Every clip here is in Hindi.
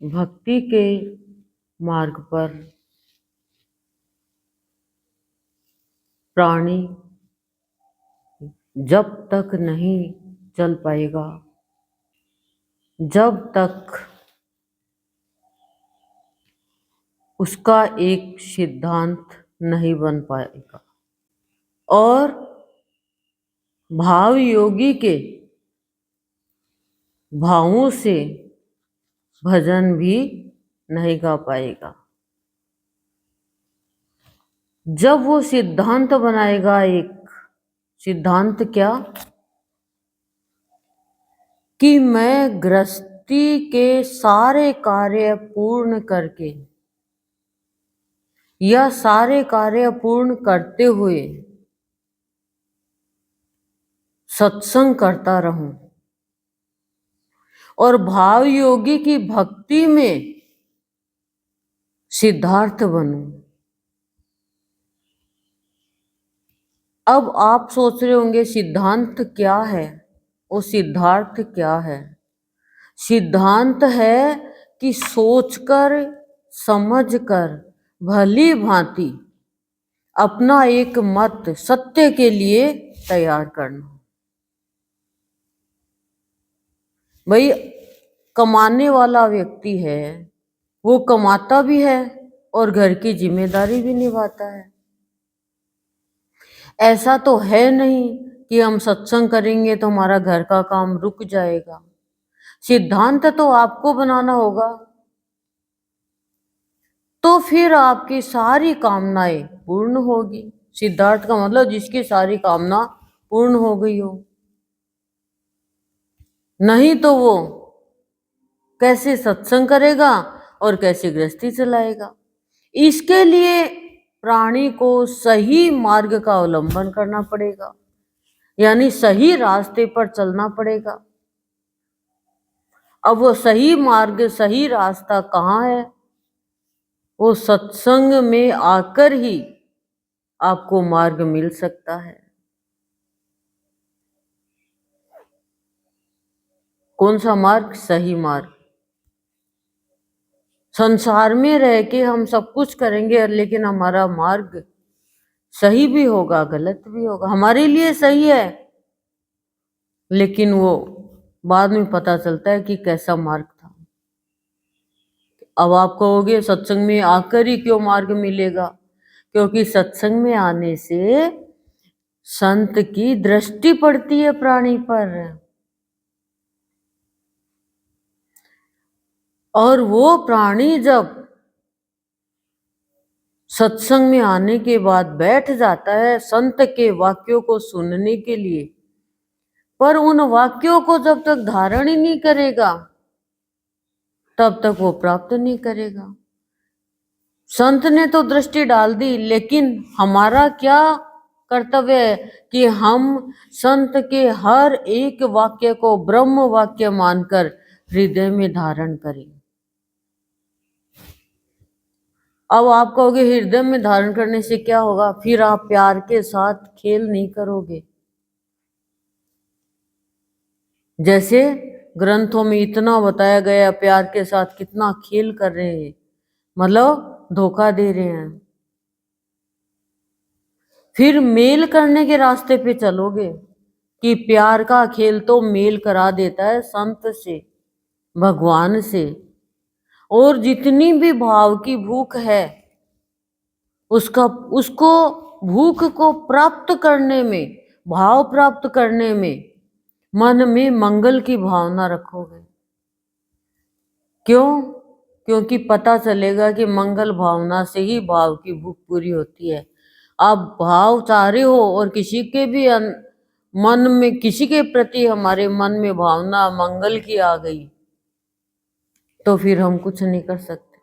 भक्ति के मार्ग पर प्राणी जब तक नहीं चल पाएगा, जब तक उसका एक सिद्धांत नहीं बन पाएगा और भाव योगी के भावों से भजन भी नहीं गा पाएगा। जब वो सिद्धांत बनाएगा, एक सिद्धांत क्या कि मैं गृहस्थी के सारे कार्य पूर्ण करके या सारे कार्य पूर्ण करते हुए सत्संग करता रहूं और भाव योगी की भक्ति में सिद्धार्थ बनूं। अब आप सोच रहे होंगे सिद्धांत क्या है, वो सिद्धार्थ क्या है? सिद्धांत है कि सोचकर समझकर भली भांति अपना एक मत सत्य के लिए तैयार करना। भाई कमाने वाला व्यक्ति है, वो कमाता भी है और घर की जिम्मेदारी भी निभाता है। ऐसा तो है नहीं कि हम सत्संग करेंगे तो हमारा घर का काम रुक जाएगा। सिद्धांत तो आपको बनाना होगा, तो फिर आपकी सारी कामनाएं पूर्ण होगी। सिद्धार्थ का मतलब जिसकी सारी कामना पूर्ण हो गई हो, नहीं तो वो कैसे सत्संग करेगा और कैसे गृहस्थी चलाएगा। इसके लिए प्राणी को सही मार्ग का अवलंबन करना पड़ेगा, यानी सही रास्ते पर चलना पड़ेगा। अब वो सही मार्ग, सही रास्ता कहाँ है? वो सत्संग में आकर ही आपको मार्ग मिल सकता है। कौन सा मार्ग? सही मार्ग। संसार में रह के हम सब कुछ करेंगे, लेकिन हमारा मार्ग सही भी होगा, गलत भी होगा। हमारे लिए सही है, लेकिन वो बाद में पता चलता है कि कैसा मार्ग था। अब आप कहोगे सत्संग में आकर ही क्यों मार्ग मिलेगा? क्योंकि सत्संग में आने से संत की दृष्टि पड़ती है प्राणी पर, और वो प्राणी जब सत्संग में आने के बाद बैठ जाता है संत के वाक्यों को सुनने के लिए, पर उन वाक्यों को जब तक धारण ही नहीं करेगा तब तक वो प्राप्त नहीं करेगा। संत ने तो दृष्टि डाल दी, लेकिन हमारा क्या कर्तव्य है कि हम संत के हर एक वाक्य को ब्रह्म वाक्य मानकर हृदय में धारण करें। अब आप कहोगे हृदय में धारण करने से क्या होगा? फिर आप प्यार के साथ खेल नहीं करोगे। जैसे ग्रंथों में इतना बताया गया, प्यार के साथ कितना खेल कर रहे हैं, मतलब धोखा दे रहे हैं। फिर मेल करने के रास्ते पे चलोगे कि प्यार का खेल तो मेल करा देता है संत से, भगवान से, और जितनी भी भाव की भूख है उसको भूख को प्राप्त करने में, भाव प्राप्त करने में मन में मंगल की भावना रखोगे। क्यों? क्योंकि पता चलेगा कि मंगल भावना से ही भाव की भूख पूरी होती है। आप भाव चाह रहे हो और किसी के भी मन में, किसी के प्रति हमारे मन में भावना मंगल की आ गई, तो फिर हम कुछ नहीं कर सकते।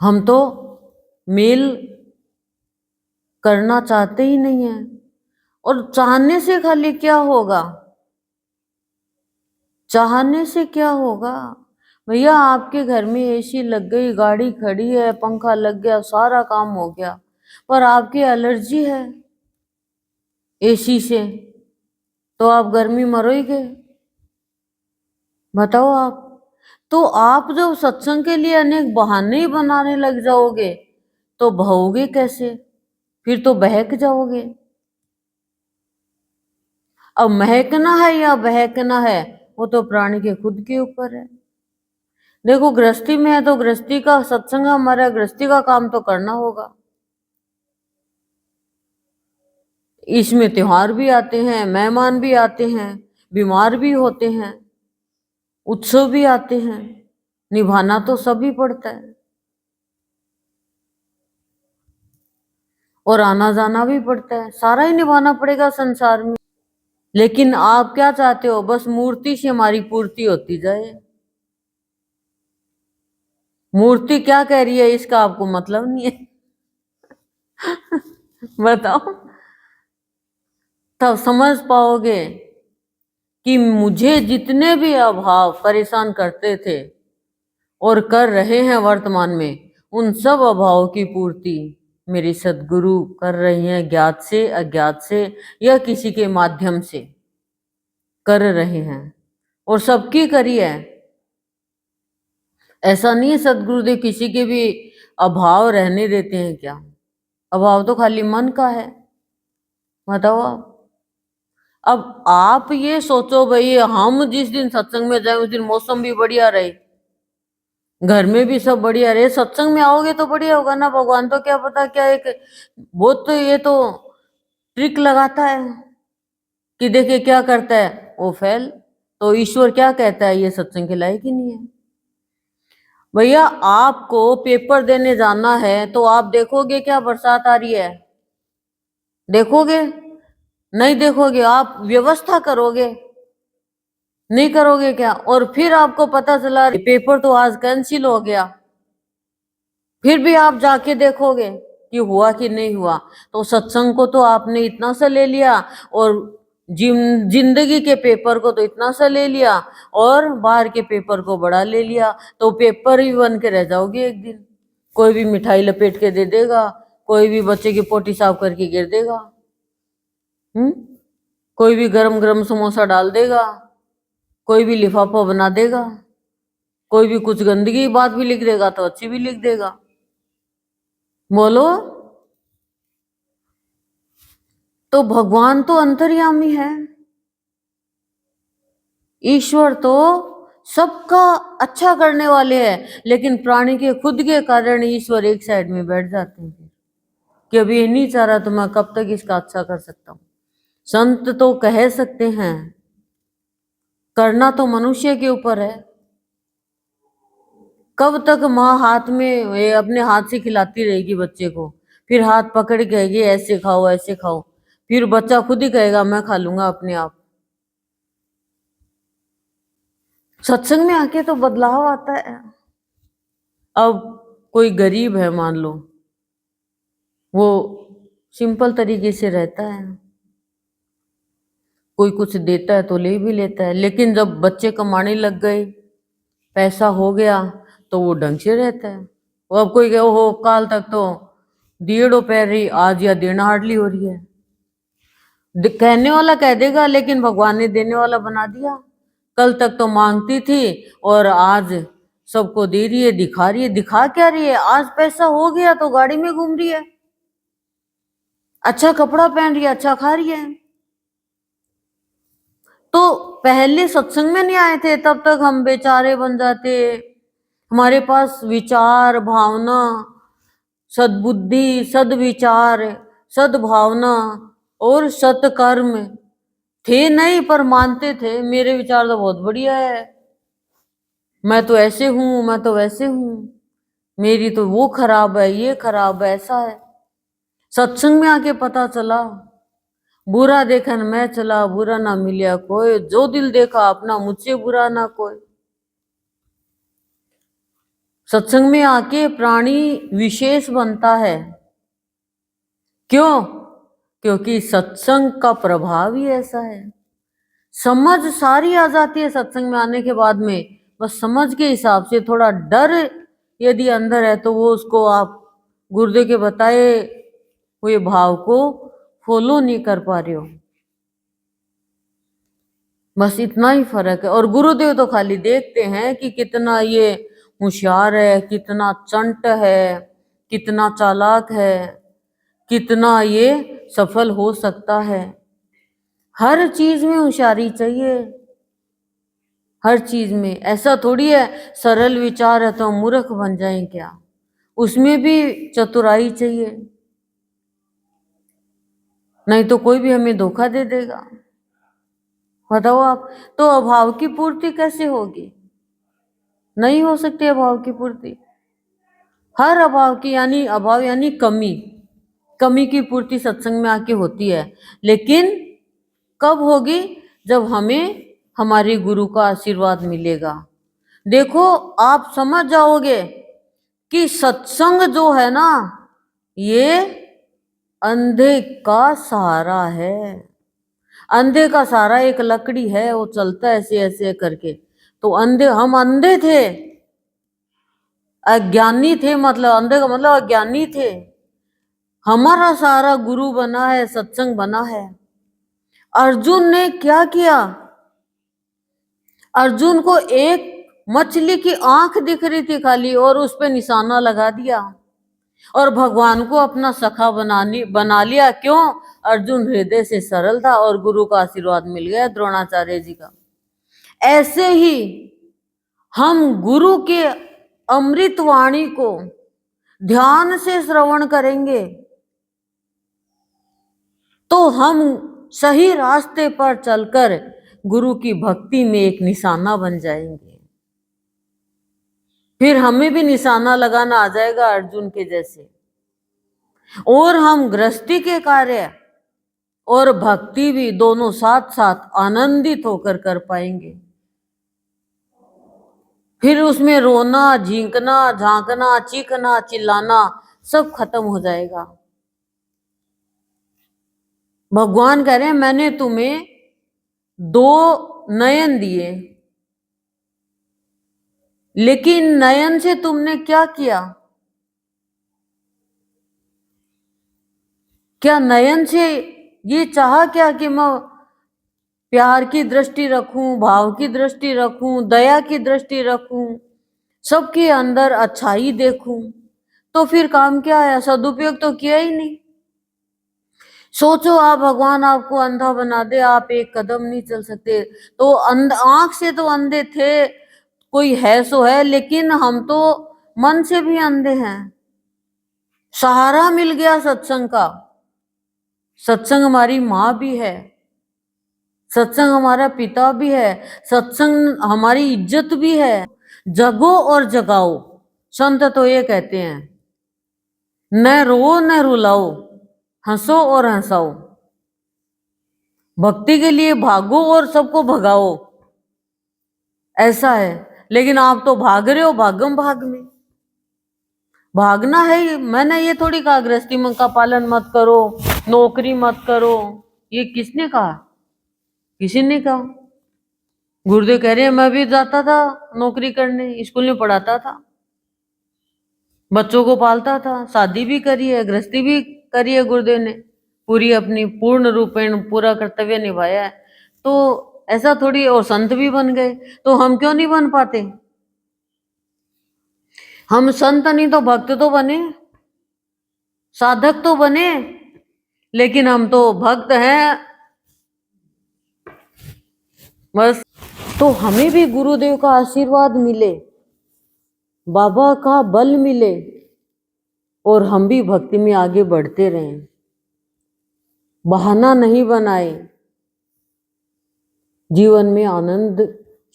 हम तो मेल करना चाहते ही नहीं है, और चाहने से खाली क्या होगा? चाहने से क्या होगा? भैया आपके घर में एसी लग गई, गाड़ी खड़ी है, पंखा लग गया, सारा काम हो गया, पर आपकी एलर्जी है एसी से, तो आप गर्मी मरोगे, बताओ आप। तो आप जब सत्संग के लिए अनेक बहाने ही बनाने लग जाओगे तो बहोगे कैसे? फिर तो बहक जाओगे। अब महकना है या बहकना है वो तो प्राणी के खुद के ऊपर है। देखो गृहस्थी में है तो गृहस्थी का सत्संग, हमारा गृहस्थी का काम तो करना होगा। इसमें त्योहार भी आते हैं, मेहमान भी आते हैं, बीमार भी होते हैं, उत्सव भी आते हैं, निभाना तो सभी पड़ता है और आना जाना भी पड़ता है, सारा ही निभाना पड़ेगा संसार में। लेकिन आप क्या चाहते हो? बस मूर्ति से हमारी पूर्ति होती जाए। मूर्ति क्या कह रही है इसका आपको मतलब नहीं है। बताओ, तब समझ पाओगे कि मुझे जितने भी अभाव परेशान करते थे और कर रहे हैं वर्तमान में, उन सब अभावों की पूर्ति मेरे सद्गुरु कर रही हैं, ज्ञात से अज्ञात से या किसी के माध्यम से कर रहे हैं, और सबकी करी है। ऐसा नहीं है सद्गुरुदेव किसी के भी अभाव रहने देते हैं क्या? अभाव तो खाली मन का है। बताओ आप। अब आप ये सोचो भाई, हम जिस दिन सत्संग में जाए उस दिन मौसम भी बढ़िया रहे, घर में भी सब बढ़िया रहे, सत्संग में आओगे तो बढ़िया होगा ना। भगवान तो क्या पता क्या एक बहुत तो ये तो ट्रिक लगाता है कि देखे क्या करता है वो फेल। तो ईश्वर क्या कहता है, ये सत्संग के लायक ही नहीं है। भैया आपको पेपर देने जाना है तो आप देखोगे क्या बरसात आ रही है? देखोगे? नहीं देखोगे। आप व्यवस्था करोगे, नहीं करोगे क्या? और फिर आपको पता चला पेपर तो आज कैंसिल हो गया, फिर भी आप जाके देखोगे कि हुआ कि नहीं हुआ। तो सत्संग को तो आपने इतना सा ले लिया और जिंदगी के पेपर को तो इतना सा ले लिया और बाहर के पेपर को बड़ा ले लिया, तो पेपर ही बन के रह जाओगे एक दिन। कोई भी मिठाई लपेट के दे देगा, कोई भी बच्चे की पोटी साफ करके गिर देगा, कोई भी गरम गरम समोसा डाल देगा, कोई भी लिफाफा बना देगा, कोई भी कुछ गंदगी की बात भी लिख देगा तो अच्छी भी लिख देगा। बोलो। तो भगवान तो अंतर्यामी है, ईश्वर तो सबका अच्छा करने वाले हैं, लेकिन प्राणी के खुद के कारण ईश्वर एक साइड में बैठ जाते हैं कि अभी ये नहीं चाह रहा तो मैं कब तक इसका अच्छा कर सकता हूं। संत तो कह सकते हैं, करना तो मनुष्य के ऊपर है। कब तक माँ हाथ में अपने हाथ से खिलाती रहेगी बच्चे को, फिर हाथ पकड़ के कहेगी ऐसे खाओ ऐसे खाओ, फिर बच्चा खुद ही कहेगा मैं खा लूंगा अपने आप। सत्संग में आके तो बदलाव आता है। अब कोई गरीब है मान लो, वो सिंपल तरीके से रहता है, कोई कुछ देता है तो ले भी लेता है, लेकिन जब बच्चे कमाने लग गए, पैसा हो गया, तो वो ढंग से रहता है। वो अब कोई हो काल तक तो दिए दोपहर रही, आज या देना हार्डली हो रही है। कहने वाला कह देगा लेकिन भगवान ने देने वाला बना दिया। कल तक तो मांगती थी और आज सबको दे रही है, दिखा रही है। दिखा क्या रही है? आज पैसा हो गया तो गाड़ी में घूम रही है, अच्छा कपड़ा पहन रही है, अच्छा खा रही है। तो पहले सत्संग में नहीं आए थे तब तक हम बेचारे बन जाते, हमारे पास विचार भावना सद्बुद्धि सद्विचार सद्भावना और सत्कर्म थे नहीं, पर मानते थे मेरे विचार तो बहुत बढ़िया है, मैं तो ऐसे हूं, मैं तो वैसे हूं, मेरी तो वो खराब है, ये खराब है, ऐसा है। सत्संग में आके पता चला, बुरा देखन मैं चला बुरा ना मिलिया कोई, जो दिल देखा अपना मुझसे बुरा ना कोई। सत्संग में आके प्राणी विशेष बनता है। क्यों? क्योंकि सत्संग का प्रभाव ही ऐसा है। समझ सारी आ जाती है सत्संग में आने के बाद में, बस समझ के हिसाब से थोड़ा डर यदि अंदर है तो वो उसको आप गुरुदेव के बताए हुए भाव को फॉलो नहीं कर पा रहे हो। बस इतना ही फर्क है। और गुरुदेव तो खाली देखते हैं कि कितना ये होशियार है, कितना चंट है, कितना चालाक है, कितना ये सफल हो सकता है। हर चीज में होशियारी चाहिए, हर चीज में। ऐसा थोड़ी है सरल विचार है तो हम मूर्ख बन जाएं क्या, उसमें भी चतुराई चाहिए, नहीं तो कोई भी हमें धोखा दे देगा। बताओ आप, तो अभाव की पूर्ति कैसे होगी? नहीं हो सकती अभाव की पूर्ति। हर अभाव की यानी अभाव यानी कमी, कमी की पूर्ति सत्संग में आके होती है। लेकिन कब होगी? जब हमें हमारे गुरु का आशीर्वाद मिलेगा। देखो आप समझ जाओगे कि सत्संग जो है ना, ये अंधे का सहारा है। अंधे का सहारा एक लकड़ी है, वो चलता है ऐसे ऐसे करके। तो अंधे, हम अंधे थे, अज्ञानी थे, मतलब अंधे का मतलब अज्ञानी थे। हमारा सहारा गुरु बना है, सत्संग बना है। अर्जुन ने क्या किया? अर्जुन को एक मछली की आंख दिख रही थी खाली, और उस पे निशाना लगा दिया और भगवान को अपना सखा बना लिया। क्यों? अर्जुन हृदय से सरल था और गुरु का आशीर्वाद मिल गया द्रोणाचार्य जी का। ऐसे ही हम गुरु के अमृत वाणी को ध्यान से श्रवण करेंगे तो हम सही रास्ते पर चलकर गुरु की भक्ति में एक निशाना बन जाएंगे। फिर हमें भी निशाना लगाना आ जाएगा अर्जुन के जैसे, और हम गृहस्थी के कार्य और भक्ति भी दोनों साथ साथ आनंदित होकर कर पाएंगे। फिर उसमें रोना, झींकना, झांकना, चीखना, चिल्लाना सब खत्म हो जाएगा। भगवान कह रहे हैं मैंने तुम्हें 2 नयन दिए, लेकिन नयन से तुमने क्या किया? क्या नयन से ये चाहा क्या कि मैं प्यार की दृष्टि रखूं, भाव की दृष्टि रखूं, दया की दृष्टि रखूं, सबके अंदर अच्छाई देखूं? तो फिर काम क्या आया? सदुपयोग तो किया ही नहीं। सोचो आप, भगवान आपको अंधा बना दे, आप एक कदम नहीं चल सकते। तो आंख से तो अंधे थे, कोई है सो है, लेकिन हम तो मन से भी अंधे हैं। सहारा मिल गया सत्संग का। सत्संग हमारी माँ भी है, सत्संग हमारा पिता भी है, सत्संग हमारी इज्जत भी है। जगो और जगाओ, संत तो ये कहते हैं, न रो न रुलाओ, हंसो और हंसाओ। भक्ति के लिए भागो और सबको भगाओ, ऐसा है। लेकिन आप तो भाग रहे हो भागम भाग में। भागना है, मैंने ये थोड़ी कहा गृहस्थी मन का पालन मत करो, नौकरी मत करो। ये किसने कहा? किसी ने कहा। गुरुदेव कह रहे हैं मैं भी जाता था नौकरी करने, स्कूल में पढ़ाता था, बच्चों को पालता था, शादी भी करी है, गृहस्थी भी करी है। गुरुदेव ने पूरी अपनी पूर्ण रूपेण पूरा कर्तव्य निभाया है। तो ऐसा थोड़ी, और संत भी बन गए, तो हम क्यों नहीं बन पाते? हम संत नहीं तो भक्त तो बने, साधक तो बने, लेकिन हम तो भक्त हैं बस। तो हमें भी गुरुदेव का आशीर्वाद मिले, बाबा का बल मिले, और हम भी भक्ति में आगे बढ़ते रहें, बहाना नहीं बनाए। जीवन में आनंद,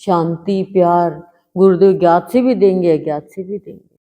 शांति, प्यार गुरुदेव ज्ञात से भी देंगे, अज्ञात से भी देंगे।